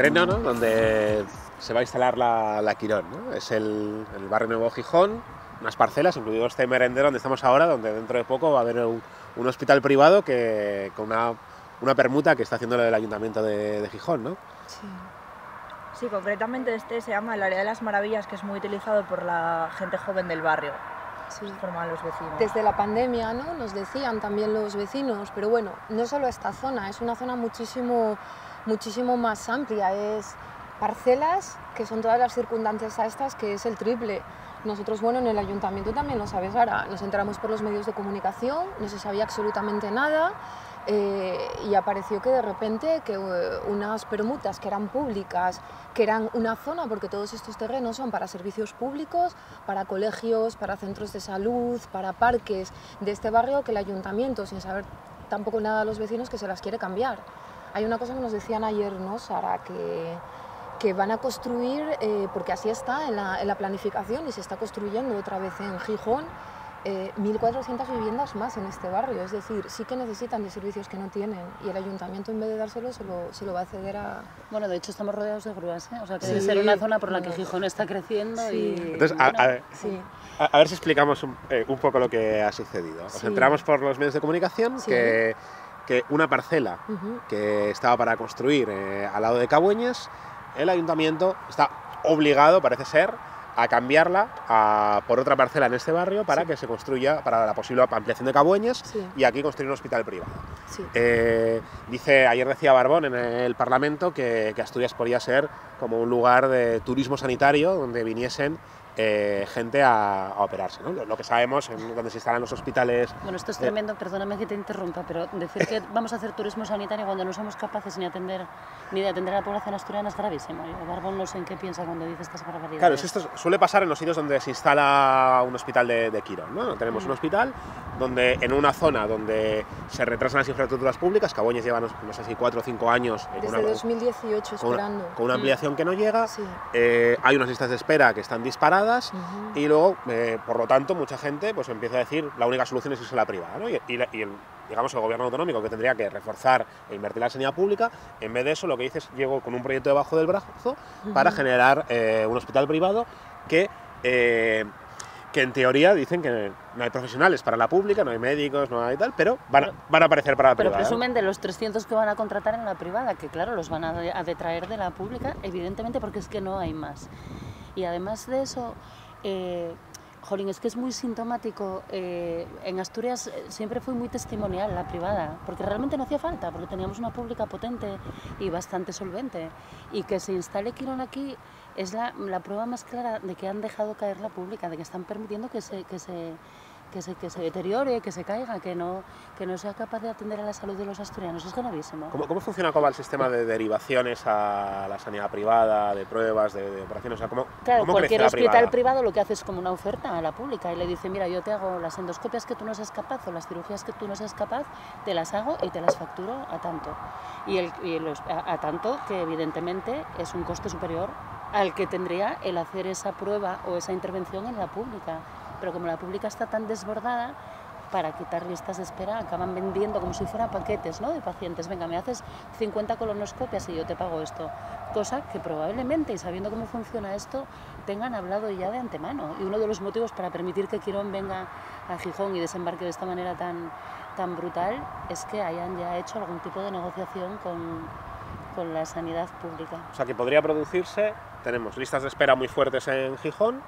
terreno, ¿no?, donde se va a instalar la Quirón, ¿no? Es el barrio Nuevo Gijón, unas parcelas, incluido este merendero donde estamos ahora, donde dentro de poco va a haber un hospital privado con una permuta que está haciendo el Ayuntamiento de Gijón, ¿no? Sí. Sí, concretamente este se llama el Área de las Maravillas, que es muy utilizado por la gente joven del barrio. Sí. Forman los vecinos. Desde la pandemia, ¿no?, nos decían también los vecinos, pero bueno, no solo esta zona, es una zona muchísimo más amplia, es parcelas que son todas las circunstancias a estas, que es el triple. Nosotros, bueno, en el ayuntamiento también lo sabes ahora, nos enteramos por los medios de comunicación, no se sabía absolutamente nada, y apareció que de repente que unas permutas que eran públicas, que eran una zona, porque todos estos terrenos son para servicios públicos, para colegios, para centros de salud, para parques de este barrio, que el ayuntamiento, sin saber tampoco nada de los vecinos, que se las quiere cambiar. Hay una cosa que nos decían ayer, ¿no, Sara?, que van a construir, porque así está en la planificación y se está construyendo otra vez en Gijón, 1.400 viviendas más en este barrio, es decir, sí que necesitan de servicios que no tienen y el ayuntamiento, en vez de dárselo, se lo va a ceder a... Bueno, de hecho estamos rodeados de grúas, ¿eh? O sea que debe ser una zona por la que Gijón está creciendo. Sí. Y... Entonces, a ver si explicamos un poco lo que ha sucedido. Os enteramos por los medios de comunicación que una parcela que estaba para construir al lado de Cabueñes, el ayuntamiento está obligado, parece ser, a cambiarla por otra parcela en este barrio para que se construya, para la posible ampliación de Cabueñes y aquí construir un hospital privado. Sí. Ayer decía Barbón en el Parlamento que Asturias podría ser como un lugar de turismo sanitario donde viniesen gente a operarse, ¿no? Lo que sabemos, donde se instalan los hospitales... Bueno, esto es tremendo, perdóname que te interrumpa, pero decir que vamos a hacer turismo sanitario cuando no somos capaces ni de atender a la población asturiana es gravísimo. Barbón no sé en qué piensa cuando dice estas barbaridades. Claro, esto suele pasar en los sitios donde se instala un hospital de Quirón, ¿no? Tenemos un hospital donde, en una zona donde se retrasan las infraestructuras públicas, Cabueñes lleva, no sé si 4 o 5 años... Desde 2018 esperando. Con una ampliación que no llega, hay unas listas de espera que están disparadas, y luego, por lo tanto, mucha gente pues empieza a decir la única solución es irse a la privada, ¿no? Digamos, el gobierno autonómico, que tendría que reforzar e invertir en la sanidad pública, en vez de eso lo que dice es: llego con un proyecto debajo del brazo para generar un hospital privado que en teoría dicen que no hay profesionales para la pública, no hay médicos, no hay tal, pero van a aparecer para la privada. Pero presumen de los 300 que van a contratar en la privada, que claro, los van a detraer de la pública, evidentemente, porque es que no hay más. Y además de eso, jolín, es que es muy sintomático. En Asturias siempre fue muy testimonial la privada, porque realmente no hacía falta, porque teníamos una pública potente y bastante solvente. Y que se instale Quirón aquí es la prueba más clara de que han dejado caer la pública, de que están permitiendo que se deteriore, que se caiga, que no sea capaz de atender a la salud de los asturianos. Es gravísimo. ¿Cómo funciona el sistema de derivaciones a la sanidad privada, de pruebas, de operaciones? O sea, claro, ¿cómo cualquier crece la hospital privada? privado lo que hace es como una oferta a la pública y le dice: mira, yo te hago las endoscopias que tú no seas capaz o las cirugías que tú no seas capaz, te las hago y te las facturo a tanto. A tanto que evidentemente es un coste superior al que tendría el hacer esa prueba o esa intervención en la pública. Pero como la pública está tan desbordada, para quitar listas de espera acaban vendiendo como si fueran paquetes, ¿no?, de pacientes. Venga, me haces 50 colonoscopias y yo te pago esto. Cosa que probablemente, y sabiendo cómo funciona esto, tengan hablado ya de antemano. Y uno de los motivos para permitir que Quirón venga a Gijón y desembarque de esta manera tan brutal es que hayan ya hecho algún tipo de negociación con la sanidad pública. O sea, que podría producirse, tenemos listas de espera muy fuertes en Gijón,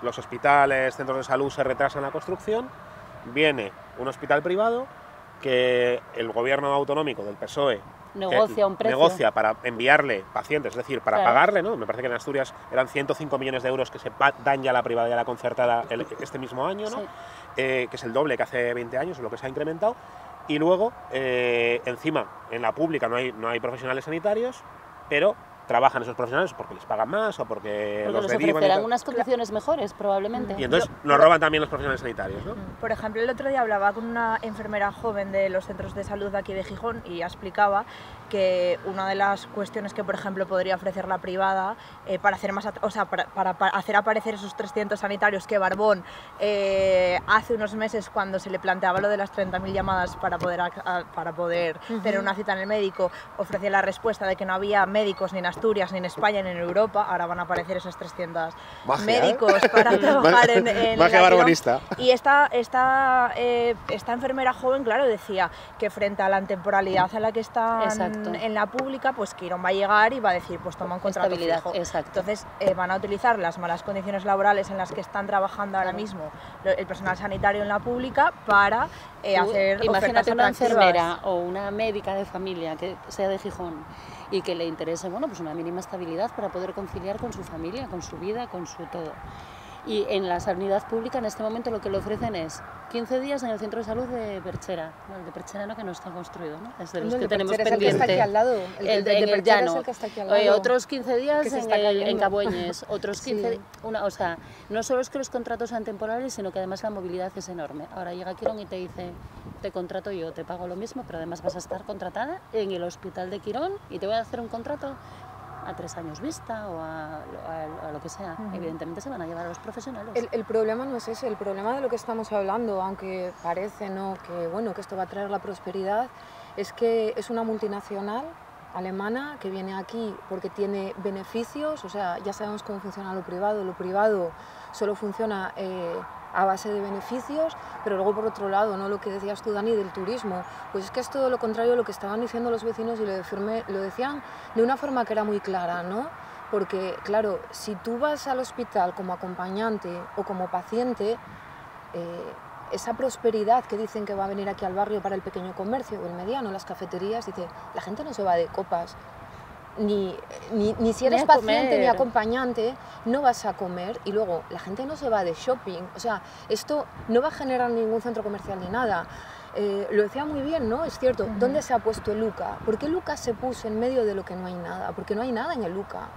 los hospitales, centros de salud se retrasan la construcción, viene un hospital privado que el gobierno autonómico del PSOE negocia un precio. Negocia para enviarle pacientes, es decir, para pagarle, ¿no? Me parece que en Asturias eran 105 millones de euros que se dan ya a la privada y a la concertada este mismo año, ¿no? Sí. Que es el doble que hace 20 años, lo que se ha incrementado. Y luego, encima, en la pública no hay profesionales sanitarios, pero trabajan esos profesionales porque les pagan más o porque los derivan. ofrecerán unas condiciones mejores, probablemente. Y entonces nos roban también los profesionales sanitarios, ¿no? Por ejemplo, el otro día hablaba con una enfermera joven de los centros de salud de aquí de Gijón y explicaba que una de las cuestiones que, por ejemplo, podría ofrecer la privada para hacer aparecer esos 300 sanitarios que Barbón hace unos meses, cuando se le planteaba lo de las 30.000 llamadas para poder tener una cita en el médico, ofrecía la respuesta de que no había médicos ni en Asturias Asturias, ni en España, ni en Europa. Ahora van a aparecer esos 300 Magia, médicos para trabajar en Magia la barbarista. Y esta enfermera joven, claro, decía que frente a la temporalidad a la que están en la pública, pues Quirón va a llegar y va a decir, pues toma un contrato fijo. Entonces van a utilizar las malas condiciones laborales en las que están trabajando ahora mismo el personal sanitario en la pública para hacer imagínate una enfermera o una médica de familia que sea de Gijón y que le interese, bueno, pues una mínima estabilidad para poder conciliar con su familia, con su vida, con su todo. Y en la sanidad pública en este momento lo que le ofrecen es 15 días en el centro de salud de Perchera. No, el de Perchera no, que no está construido, ¿no? Es de los que tenemos pendiente. El que está aquí al lado. El de llano. Otros 15 días en Cabueñes, otros 15 o sea, no solo es que los contratos sean temporales, sino que además la movilidad es enorme. Ahora llega Quirón y te dice, te contrato yo, te pago lo mismo, pero además vas a estar contratada en el hospital de Quirón y te voy a hacer un contrato a 3 años vista o a lo que sea. Evidentemente se van a llevar a los profesionales. El problema no es ese, el problema de lo que estamos hablando, aunque parece ¿no? que, bueno, que esto va a traer la prosperidad, es que es una multinacional alemana que viene aquí porque tiene beneficios, o sea, ya sabemos cómo funciona lo privado solo funciona a base de beneficios, pero luego por otro lado, ¿no? Lo que decías tú, Dani, del turismo, pues es que es todo lo contrario a lo que estaban diciendo los vecinos y lo decían de una forma que era muy clara, ¿no? Porque, claro, si tú vas al hospital como acompañante o como paciente, esa prosperidad que dicen que va a venir aquí al barrio para el pequeño comercio o el mediano, las cafeterías, dice, la gente no se va de copas. Ni si eres paciente ni acompañante, no vas a comer, y luego la gente no se va de shopping, o sea, esto no va a generar ningún centro comercial ni nada. Lo decía muy bien, ¿no? Es cierto, ¿dónde se ha puesto el Luca? ¿Por qué Luca se puso en medio de lo que no hay nada? Porque no hay nada en el Luca.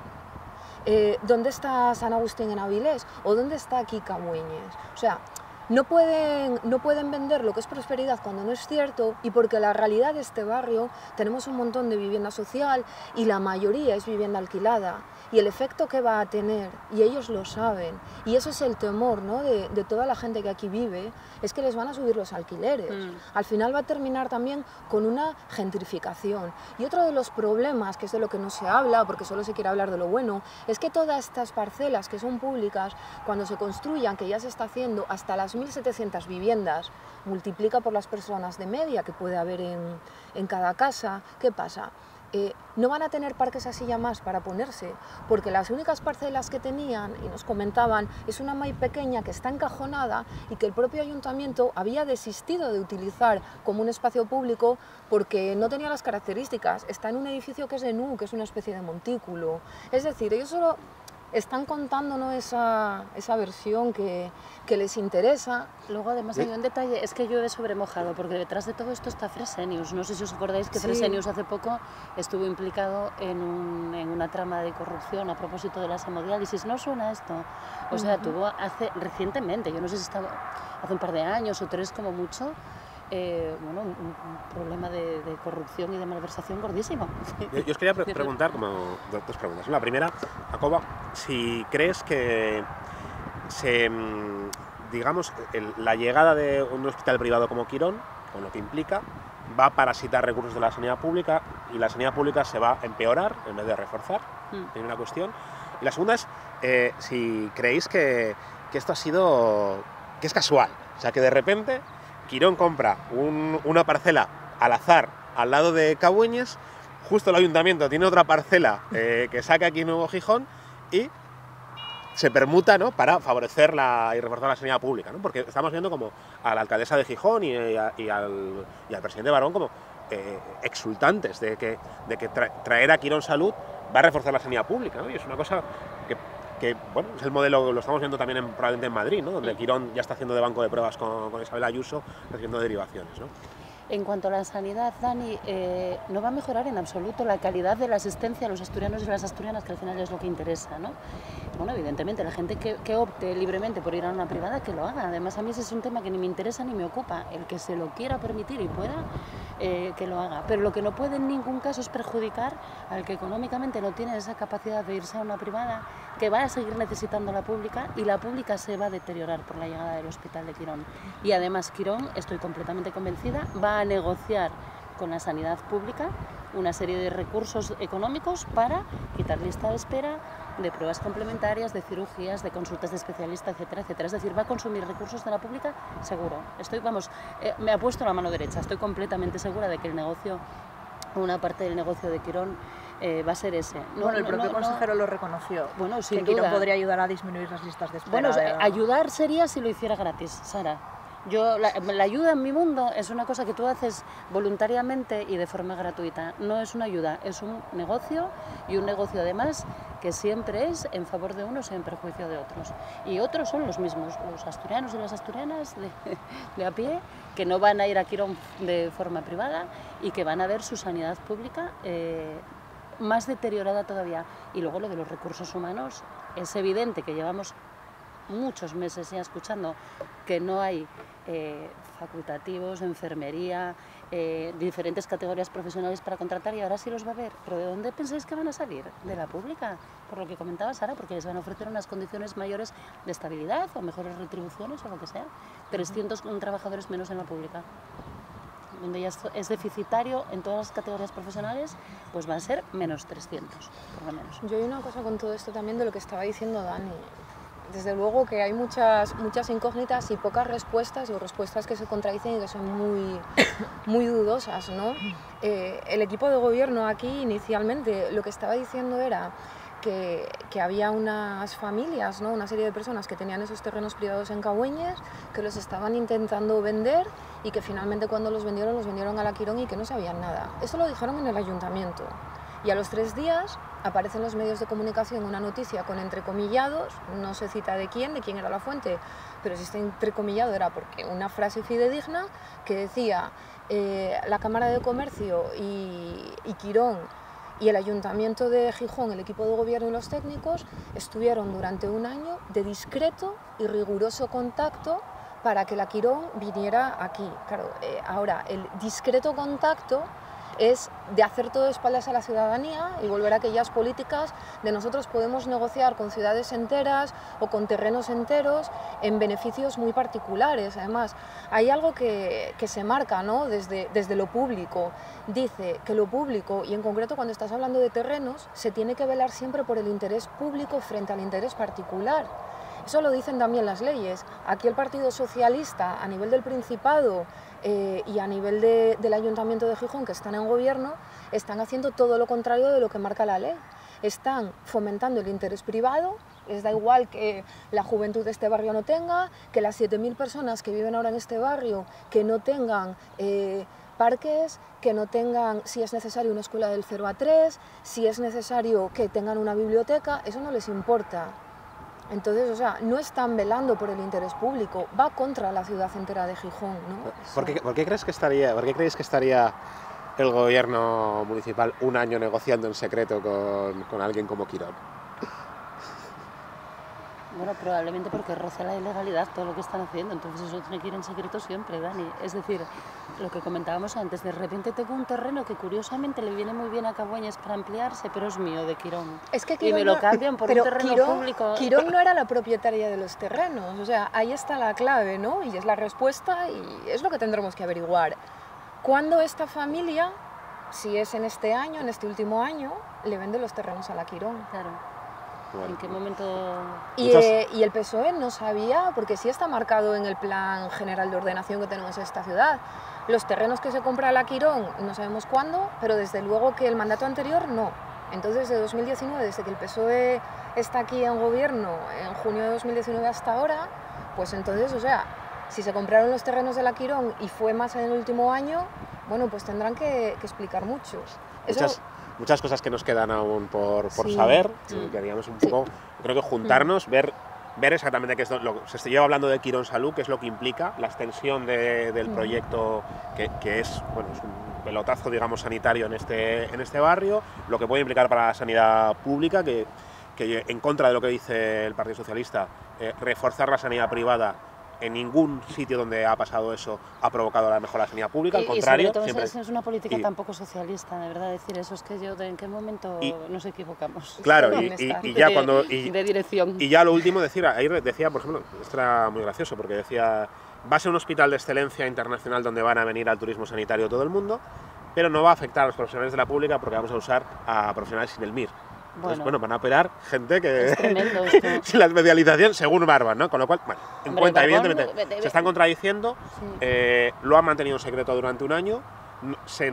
¿Dónde está San Agustín en Avilés? ¿O dónde está aquí Camueñes? O sea, no pueden vender lo que es prosperidad cuando no es cierto, y porque la realidad de este barrio tenemos un montón de vivienda social y la mayoría es vivienda alquilada, y el efecto que va a tener, y ellos lo saben, y eso es el temor, ¿no? de toda la gente que aquí vive, es que les van a subir los alquileres. Al final va a terminar también con una gentrificación. Y otro de los problemas, que es de lo que no se habla, porque solo se quiere hablar de lo bueno, es que todas estas parcelas que son públicas, cuando se construyan, que ya se está haciendo, hasta las 1.700 viviendas, multiplica por las personas de media que puede haber en cada casa. ¿Qué pasa? No van a tener parques así ya más para ponerse, porque las únicas parcelas que tenían, y nos comentaban, es una muy pequeña que está encajonada y que el propio ayuntamiento había desistido de utilizar como un espacio público porque no tenía las características. Está en un edificio que es de NU, que es una especie de montículo. Es decir, ellos solo están contándonos esa versión que les interesa. Luego además hay un detalle, es que llueve sobre mojado, porque detrás de todo esto está Fresenius. No sé si os acordáis que Fresenius hace poco estuvo implicado en una trama de corrupción a propósito de las hemodiálisis. ¿No suena esto? O sea, tuvo recientemente, yo no sé si estaba hace un par de años o 3 como mucho, bueno, un problema de corrupción y de malversación gordísimo. Yo os quería preguntar, como 2 preguntas. La primera, Jacoba, si crees que digamos, la llegada de un hospital privado como Quirón, con lo que implica, va a parasitar recursos de la sanidad pública y la sanidad pública se va a empeorar en vez de reforzar. Primera cuestión. Y la segunda es si creéis que esto ha sido, que es casual, o sea, que de repente Quirón compra una parcela al azar al lado de Cabueñes, justo el ayuntamiento tiene otra parcela que saca aquí en Nuevo Gijón y se permuta, ¿no?, para favorecer y reforzar la sanidad pública, ¿no? Porque estamos viendo como a la alcaldesa de Gijón y al presidente Barón como exultantes de que traer a Quirón Salud va a reforzar la sanidad pública, ¿no? Y es una cosa que bueno, es el modelo, lo estamos viendo también probablemente en Madrid, ¿no?, donde Quirón ya está haciendo de banco de pruebas con Isabel Ayuso, haciendo derivaciones, ¿no? En cuanto a la sanidad, Dani, no va a mejorar en absoluto la calidad de la asistencia a los asturianos y las asturianas, que al final es lo que interesa, ¿no? Bueno, evidentemente, la gente que opte libremente por ir a una privada, que lo haga. Además, a mí ese es un tema que ni me interesa ni me ocupa. El que se lo quiera permitir y pueda, que lo haga. Pero lo que no puede en ningún caso es perjudicar al que económicamente no tiene esa capacidad de irse a una privada, que va a seguir necesitando la pública, y la pública se va a deteriorar por la llegada del hospital de Quirón. Y además Quirón, estoy completamente convencida, va a negociar con la sanidad pública una serie de recursos económicos para quitar lista de espera, de pruebas complementarias, de cirugías, de consultas de especialista, etcétera, etcétera. Es decir, va a consumir recursos de la pública seguro. Me ha puesto la mano derecha, estoy completamente segura de que el negocio, una parte del negocio de Quirón va a ser ese. El propio consejero lo reconoció, bueno, sin que Quirón duda podría ayudar a disminuir las listas de espera. Bueno, ayudar sería si lo hiciera gratis, Sara. La ayuda en mi mundo es una cosa que tú haces voluntariamente y de forma gratuita. No es una ayuda, es un negocio, y un negocio además que siempre es en favor de unos y en perjuicio de otros. Y otros son los mismos, los asturianos y las asturianas de a pie, que no van a ir a Quirón de forma privada y que van a ver su sanidad pública más deteriorada todavía. Y luego lo de los recursos humanos, es evidente que llevamos muchos meses ya escuchando que no hay facultativos, enfermería, diferentes categorías profesionales para contratar, y ahora sí los va a haber. ¿Pero de dónde pensáis que van a salir? ¿De la pública? Por lo que comentaba Sara, porque les van a ofrecer unas condiciones mayores de estabilidad o mejores retribuciones o lo que sea. 300 trabajadores menos en la pública, donde ya es deficitario en todas las categorías profesionales, pues va a ser menos 300, por lo menos. Yo hay una cosa con todo esto también de lo que estaba diciendo Dani. Desde luego que hay muchas incógnitas y pocas respuestas, o respuestas que se contradicen y que son muy dudosas, ¿no? El equipo de gobierno aquí inicialmente lo que estaba diciendo era que había unas familias, ¿no? Una serie de personas que tenían esos terrenos privados en Cabueñes, que los estaban intentando vender y que finalmente cuando los vendieron a la Quirón y que no sabían nada. Eso lo dijeron en el ayuntamiento. Y a los 3 días aparece en los medios de comunicación una noticia con entrecomillados, no se cita de quién era la fuente, pero si está entrecomillado era porque una frase fidedigna que decía la Cámara de Comercio y Quirón y el Ayuntamiento de Gijón, el equipo de gobierno y los técnicos estuvieron durante un año de discreto y riguroso contacto para que la Quirón viniera aquí. Claro, ahora el discreto contacto es de hacer todo de espaldas a la ciudadanía y volver a aquellas políticas de nosotros podemos negociar con ciudades enteras o con terrenos enteros en beneficios muy particulares. Además, hay algo que se marca, ¿no? desde lo público. Dice que lo público, y en concreto cuando estás hablando de terrenos, se tiene que velar siempre por el interés público frente al interés particular. Eso lo dicen también las leyes. Aquí el Partido Socialista, a nivel del Principado, y a nivel del Ayuntamiento de Gijón, que están en gobierno, están haciendo todo lo contrario de lo que marca la ley. Están fomentando el interés privado, les da igual que la juventud de este barrio no tenga, que las 7.000 personas que viven ahora en este barrio que no tengan parques, que no tengan, si es necesario, una escuela del 0 a 3, si es necesario que tengan una biblioteca, eso no les importa. Entonces, o sea, no están velando por el interés público, va contra la ciudad entera de Gijón, ¿no? ¿Por qué creéis que estaría el gobierno municipal un año negociando en secreto con alguien como Quirón? Bueno, probablemente porque roza la ilegalidad todo lo que están haciendo, entonces eso tiene que ir en secreto siempre, Dani. Es decir, lo que comentábamos antes, de repente tengo un terreno que curiosamente le viene muy bien a Cabueñes para ampliarse, pero es mío, de Quirón. Es que Quirón y me lo cambian por un terreno público. Quirón no era la propietaria de los terrenos, o sea, ahí está la clave, ¿no? Y es la respuesta y es lo que tendremos que averiguar. ¿Cuándo esta familia, si es en este año, en este último año, le vende los terrenos a la Quirón? Claro. ¿En qué momento? Y el PSOE no sabía, porque sí está marcado en el plan general de ordenación que tenemos en esta ciudad. Los terrenos que se compra a la Quirón no sabemos cuándo, pero desde luego que el mandato anterior no. Entonces, de 2019, desde que el PSOE está aquí en gobierno, en junio de 2019 hasta ahora, pues entonces, o sea, si se compraron los terrenos de la Quirón y fue más en el último año, bueno, pues tendrán que explicar mucho. Muchas cosas que nos quedan aún por saber, queríamos un poco, creo que juntarnos, ver exactamente qué es se lleva hablando de Quirón Salud, qué es lo que implica la extensión del proyecto, que es, bueno, es un pelotazo, digamos, sanitario en este barrio, lo que puede implicar para la sanidad pública, que en contra de lo que dice el Partido Socialista, reforzar la sanidad privada. En ningún sitio donde ha pasado eso ha provocado la mejora de la sanidad pública, al contrario. Y sobre todo siempre... es una política tampoco socialista, de verdad, decir eso, es que ¿en qué momento nos equivocamos? Claro, y ya cuando... de dirección. Y ya lo último, ahí decía, por ejemplo, esto era muy gracioso, porque decía, va a ser un hospital de excelencia internacional donde van a venir al turismo sanitario todo el mundo, pero no va a afectar a los profesionales de la pública porque vamos a usar a profesionales sin el MIR. Entonces, bueno, van a operar gente que... Es tremendo esto. sin la especialización, según Barban, ¿no? Con lo cual, bueno, en Hombre, cuenta, Barbón, evidentemente, se están contradiciendo, lo han mantenido en secreto durante un año,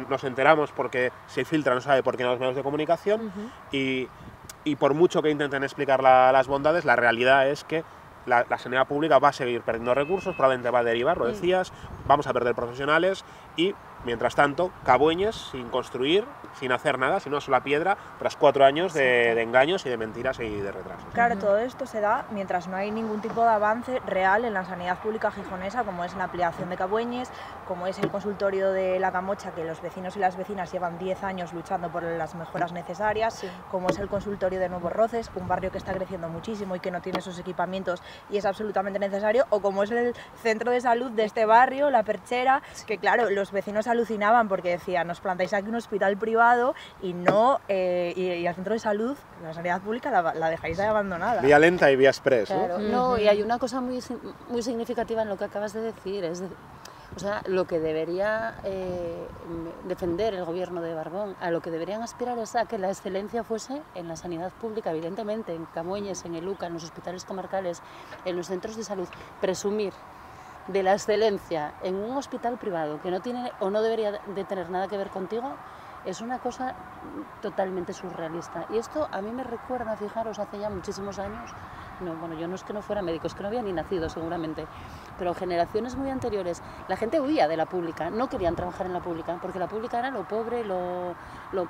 nos enteramos porque se filtra, no sabe por qué en los medios de comunicación, y por mucho que intenten explicar las bondades, la realidad es que la sanidad pública va a seguir perdiendo recursos, probablemente va a derivar, lo decías, vamos a perder profesionales y, mientras tanto, Cabueñes sin construir, sin hacer nada, sin una sola piedra, tras 4 años de engaños y de mentiras y de retrasos. Claro, todo esto se da mientras no hay ningún tipo de avance real en la sanidad pública gijonesa, como es la ampliación de Cabueñes, como es el consultorio de La Camocha, que los vecinos y las vecinas llevan 10 años luchando por las mejoras necesarias, como es el consultorio de Nuevos Roces, un barrio que está creciendo muchísimo y que no tiene sus equipamientos y es absolutamente necesario, o como es el centro de salud de este barrio, La Perchera, que claro, los vecinos alucinaban porque decían, nos plantáis aquí un hospital privado y no y el centro de salud, la sanidad pública la dejáis ahí abandonada. Vía lenta y vía express, claro, ¿no? Y hay una cosa muy significativa en lo que acabas de decir, o sea, lo que debería defender el gobierno de Barbón, a lo que deberían aspirar es a que la excelencia fuese en la sanidad pública, evidentemente, en Camueñes, en el UCA, en los hospitales comarcales, en los centros de salud. Presumir de la excelencia en un hospital privado que no tiene o no debería de tener nada que ver contigo es una cosa totalmente surrealista. Y esto a mí me recuerda, fijaros, hace ya muchísimos años, bueno, yo no es que no fuera médico, es que no había ni nacido seguramente, pero generaciones muy anteriores, la gente huía de la pública, no querían trabajar en la pública, porque la pública era lo pobre, lo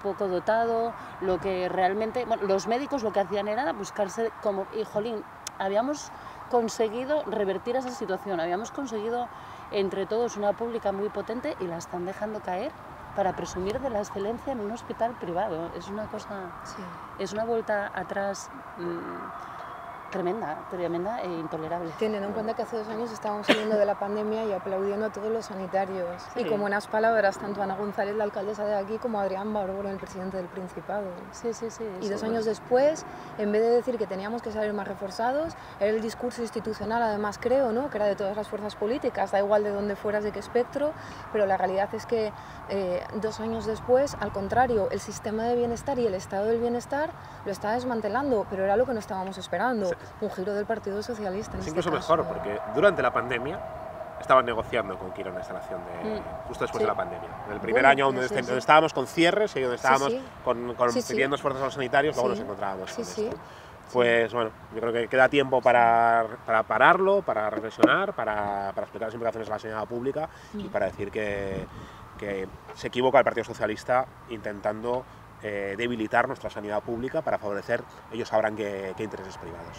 poco dotado, lo que realmente... Bueno, los médicos lo que hacían era buscarse como... Y, jolín, habíamos conseguido revertir esa situación, habíamos conseguido entre todos una pública muy potente y la están dejando caer para presumir de la excelencia en un hospital privado. Es una cosa, es una vuelta atrás tremenda e intolerable. Teniendo en cuenta que hace 2 años estábamos saliendo de la pandemia y aplaudiendo a todos los sanitarios. Y con buenas palabras, tanto Ana González, la alcaldesa de aquí, como Adrián Barbón, el presidente del Principado. Sí. Y 2 años después, en vez de decir que teníamos que salir más reforzados, era el discurso institucional, además creo, ¿no? Que era de todas las fuerzas políticas, da igual de dónde fueras, de qué espectro, pero la realidad es que 2 años después, al contrario, el sistema de bienestar y el estado del bienestar lo está desmantelando, pero era lo que no estábamos esperando. Un giro del Partido Socialista. Es incluso mejor, porque durante la pandemia estaban negociando con Quirón la instalación justo después de la pandemia. En el primer año donde estábamos con cierres y donde estábamos pidiendo esfuerzos a los sanitarios, luego nos encontrábamos con esto. Pues bueno, yo creo que queda tiempo para pararlo, para reflexionar, para explicar las implicaciones de la sanidad pública y para decir que se equivoca el Partido Socialista intentando debilitar nuestra sanidad pública para favorecer, ellos sabrán qué intereses privados.